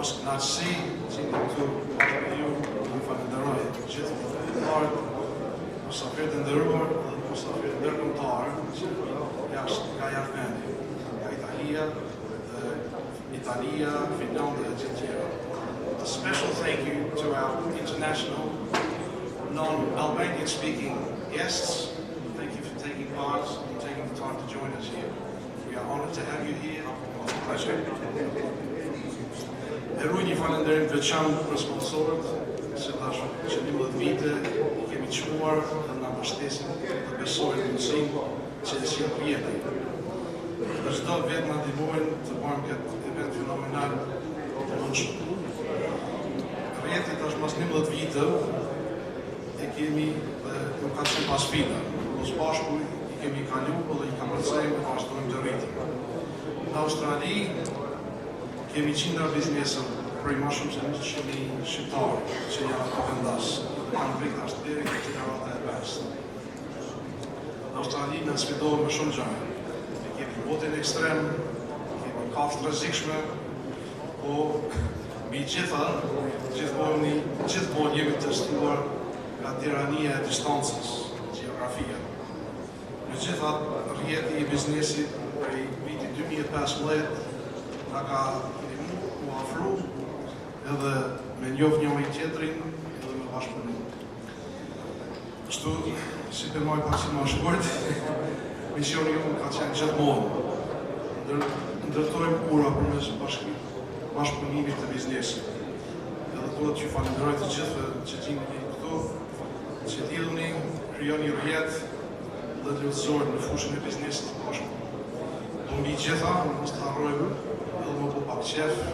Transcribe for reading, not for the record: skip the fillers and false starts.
mos kënaqësi që jeni këtu me ju, ju falenderoj gjithë mëdhenjarët, mysafirët e nderuar dhe mysafirët ndërkombëtar që nga jashtë vendit, nga Italia, Finlandia e gjithë tjera. A special thank you to our international, non-Albanian speaking guests. Thank you for taking part and taking the time to join us here. We are honored to have you here. It's a pleasure. Ruaj një falënderim të veçantë për sponsorët, se tash që 12 vite I kemi çmuar dhe na mbështesin dhe besojnë në mundësinë që të sjellë rrjetin. Dhe çdo vit na ndihmojnë të bëjmë këtë event fenomenal të mundshëm. Rrjeti tash mas 11 vite e kemi dhe nuk ka qenë pas fina. Së bashku I kemi kalu dhe I kamërcejmë dhe vazhdojmë të rritim. Në Australi kemi qindra biznesën prej më shumë se 100.000 shqiptarë që janë të vendas. Kanë vrit ashtë deri në generata e best. Në Australi në sfidohet me shumë gjëra. Ne kemi botin ekstrem, kemi kafshë rrezikshme, po mbi gjitha, gjithmonë jemi të testuar nga tirania e distancës, geografia. Megjithatë, rrjeti I biznesit prej vitit 2015 na ka u afru edhe me njoh njëri tjetrin edhe me bashkëpunim. Kështu, si të maj pak si më shkurt, misioni jonë ka qenë gjithmonë. Ndërtojmë ura përmes bashkëpunimit të biznesit. Edhe duhet që falenderoj të gjithë që gjeni këtu, që t'idhuni, krijoni rrjet dhe të luftësojnë në fushën e biznesit të bashku. Do mbi gjitha, mos të harrojmë, edhe më po pak qef,